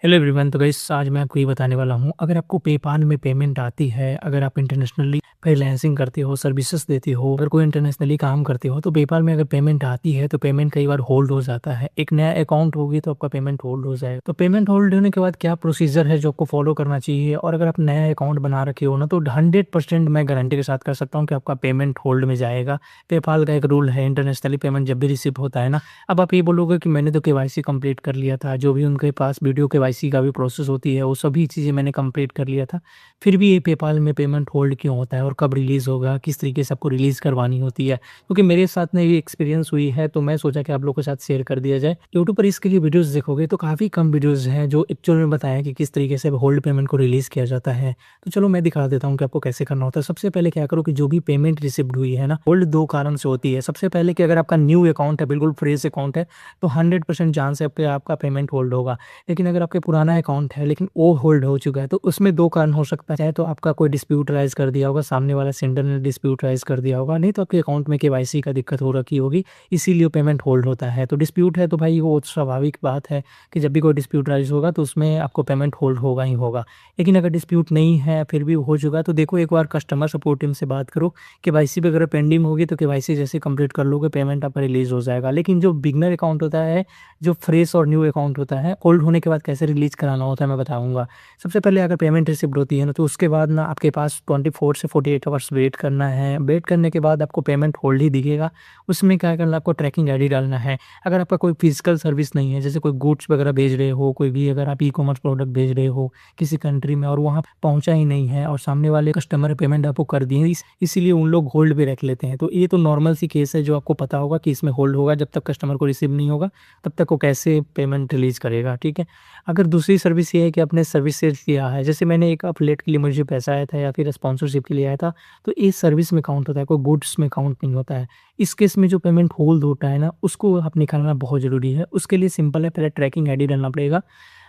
Hello everyone. तो guys आज मैं आपको ये बताने वाला हूँ, अगर आपको पेपाल में पेमेंट आती है, अगर आप इंटरनेशनली फ्रीलांसिंग करते हो, सर्विसेज देते हो, अगर कोई इंटरनेशनली काम करते हो, तो पेपाल में अगर पेमेंट आती है तो पेमेंट कई बार होल्ड हो जाता है। एक नया अकाउंट होगी तो आपका पेमेंट होल्ड हो जाएगा। तो पेमेंट होल्ड होने के बाद क्या प्रोसीजर है जो आपको फॉलो करना चाहिए, और अगर आप नया अकाउंट बना रखे हो ना, तो 100% मैं गारंटी के साथ कर सकता हूँ कि आपका पेमेंट होल्ड में जाएगा। पेपाल का एक रूल है, इंटरनेशनली पेमेंट जब भी रिसीव होता है ना, अब आप ये बोलोगे कि मैंने तो केवाईसी कंप्लीट कर लिया था, जो भी उनके पास वीडियो केवाईसी का भी प्रोसेस होती है वो सभी चीज़ें मैंने कंप्लीट कर लिया था, फिर भी ये पेपाल में पेमेंट होल्ड क्यों होता है और कब रिलीज़ होगा, किस तरीके से आपको रिलीज़ करवानी होती है। क्योंकि मेरे साथ में ये एक्सपीरियंस हुई है, तो मैं सोचा कि आप लोगों के साथ शेयर कर दिया जाए। यूट्यूब पर इसके लिए वीडियोज़ देखोगे तो काफ़ी कम वीडियोज़ हैं जो एक्चुअल में बताया कि किस तरीके से होल्ड पेमेंट को रिलीज़ किया जाता है। तो चलो मैं दिखा देता हूँ कि आपको कैसे करना होता है। सबसे पहले क्या करो कि जो भी पेमेंट रिसीव्ड हुई है ना, होल्ड 2 कारण से होती है। सबसे पहले कि अगर आपका न्यू अकाउंट है, बिल्कुल फ्रेश अकाउंट है, तो 100% चांस है पे आपका पेमेंट होल्ड होगा। लेकिन अगर आपके पुराना अकाउंट है लेकिन वो होल्ड हो चुका है, तो उसमें 2 कारण हो सकता है। चाहे तो आपका कोई डिस्प्यूट राइज़ कर दिया होगा, सामने वाला सेंडर ने डिस्प्यूट राइज़ कर दिया होगा, नहीं तो आपके अकाउंट में केवाईसी का दिक्कत हो रखी होगी, इसीलिए पेमेंट होल्ड होता है। तो डिस्प्यूट है तो भाई वो स्वाभाविक बात है कि जब भी कोई डिस्प्यूट राइज़ होगा तो उसमें आपको पेमेंट होल्ड होगा ही होगा। लेकिन अगर डिस्प्यूट नहीं है फिर भी हो चुका है, तो देखो एक बार कस्टमर सपोर्ट टीम से बात करो। केवाईसी पे अगर पेंडिंग होगी तो केवाईसी जैसे कंप्लीट कर लोगे, पेमेंट आपका रिलीज़ हो जाएगा। लेकिन जो बिगिनर अकाउंट होता है, जो फ्रेश और न्यू अकाउंट होता है, होल्ड होने के बाद कैसे रिलीज़ कराना होता है मैं बताऊँगा। सबसे पहले अगर पेमेंट रिसीव्ड होती है ना, तो उसके बाद ना आपके पास 24 से 48 आवर्स वेट करना है। वेट करने के बाद आपको पेमेंट होल्ड ही दिखेगा। उसमें क्या करना है, आपको ट्रैकिंग आईडी डालना है। अगर आपका कोई फिजिकल सर्विस नहीं है, जैसे कोई गुड्स वगैरह भेज रहे हो, कोई भी अगर आप ई-कॉमर्स प्रोडक्ट भेज रहे हो किसी कंट्री में और वहाँ पहुँचा ही नहीं है और सामने वाले कस्टमर पेमेंट आपको कर दिए, इसीलिए उन लोग होल्ड पे रख लेते हैं। तो ये तो नॉर्मल सी केस है जो आपको पता होगा कि इसमें होल्ड होगा। जब तक कस्टमर को रिसीव नहीं होगा तब तक वो कैसे पेमेंट रिलीज़ करेगा, ठीक है। अगर दूसरी सर्विस ये है कि आपने सर्विसेज किया है, जैसे मैंने एक अपलेट के लिए मुझे पैसा आया था या फिर स्पॉन्सरशिप के लिए आया था, तो ये सर्विस में काउंट होता है, कोई गुड्स में काउंट नहीं होता है। इस केस में जो पेमेंट होल्ड होता है ना, उसको आप निकालना बहुत ज़रूरी है। उसके लिए सिंपल है, पहले ट्रैकिंग आईडी डालना पड़ेगा।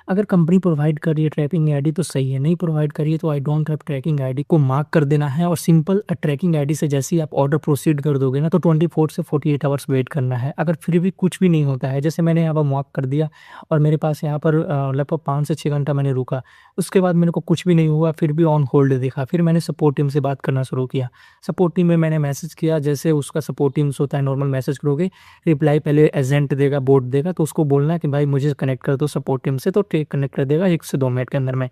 अगर कंपनी प्रोवाइड कर रही है ट्रैकिंग आईडी तो सही है, नहीं प्रोवाइड कर रही है तो I don't have tracking ID को मार्क कर देना है, और सिंपल ट्रैकिंग आईडी से जैसे ही आप ऑर्डर प्रोसीड कर दोगे ना, तो 24 से 48 आवर्स वेट करना है। अगर फिर भी कुछ भी नहीं होता है, जैसे मैंने यहाँ पर मार्क कर दिया और मेरे पास यहाँ पर लगभग 5 से 6 घंटा मैंने रुका, उसके बाद मेरे को कुछ भी नहीं हुआ, फिर भी ऑन होल्ड दिखा, फिर मैंने सपोर्ट टीम से बात करना शुरू किया। सपोर्ट टीम में मैंने मैसेज किया, जैसे उसका सपोर्ट टीम्स होता है, नॉर्मल मैसेज करोगे, रिप्लाई पहले एजेंट देगा, बोट देगा, तो उसको बोलना है कि भाई मुझे कनेक्ट कर दो सपोर्ट टीम से, तो कनेक्ट कर देगा 1 से 2 मिनट के अंदर में।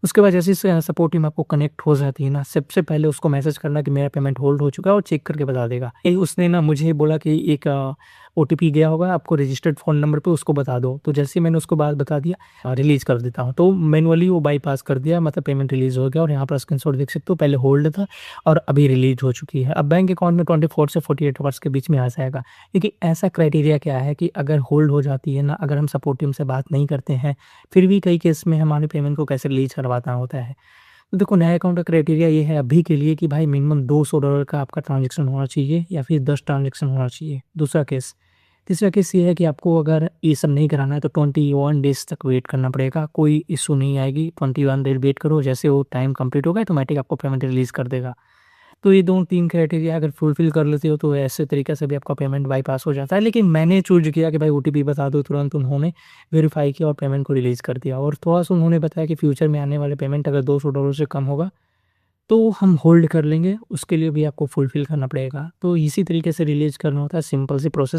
उसके बाद जैसे ही सपोर्ट टीम आपको कनेक्ट हो जाती है ना, सबसे पहले उसको मैसेज करना कि मेरा पेमेंट होल्ड हो चुका है और चेक करके बता देगा। उसने ना मुझे बोला कि एक ओटीपी गया होगा आपको रजिस्टर्ड फ़ोन नंबर पे, उसको बता दो। तो जैसे ही मैंने उसको बात बता दिया, रिलीज़ कर देता हूँ। तो मैनुअली वो बाईपास कर दिया, मतलब पेमेंट रिलीज़ हो गया, और यहाँ पर स्क्रीनशॉट देख सकते हो, पहले होल्ड था और अभी रिलीज़ हो चुकी है। अब बैंक अकाउंट में 24 से 48 आवर्स के बीच में आ जाएगा। देखिए ऐसा क्राइटेरिया क्या है कि अगर होल्ड हो जाती है ना, अगर हम सपोर्ट टीम से बात नहीं करते हैं, फिर भी कई केस में हमारे पेमेंट को कैसे रिलीज़ करवाना होता है। तो देखो नया अकाउंट का क्राइटेरिया ये है अभी के लिए कि भाई मिनिमम $200 का आपका ट्रांज़ैक्शन होना चाहिए या फिर 10 ट्रांज़ैक्शन होना चाहिए, दूसरा केस। तीसरा केस ये है कि आपको अगर ये सब नहीं कराना है तो 21 डेज़ तक वेट करना पड़ेगा, कोई इश्यू नहीं आएगी। 21 डेज़ वेट करो, जैसे वो टाइम कंप्लीट होगा ऑटोमैटिक आपको पेमेंट रिलीज़ कर देगा। तो ये 2-3 क्राइटेरिया अगर फुलफ़िल कर लेते हो तो ऐसे तरीके से भी आपका पेमेंट बाईपास हो जाता है। लेकिन मैंने चूज़ किया कि भाई ओटीपी बता दो, तुरंत उन्होंने वेरीफ़ाई किया और पेमेंट को रिलीज़ कर दिया, और थोड़ा-सा उन्होंने बताया कि फ्यूचर में आने वाले पेमेंट अगर $200 से कम होगा तो हम होल्ड कर लेंगे, उसके लिए भी आपको फुलफ़िल करना पड़ेगा। तो इसी तरीके से रिलीज़ करना होता है, सिंपल सी प्रोसेस।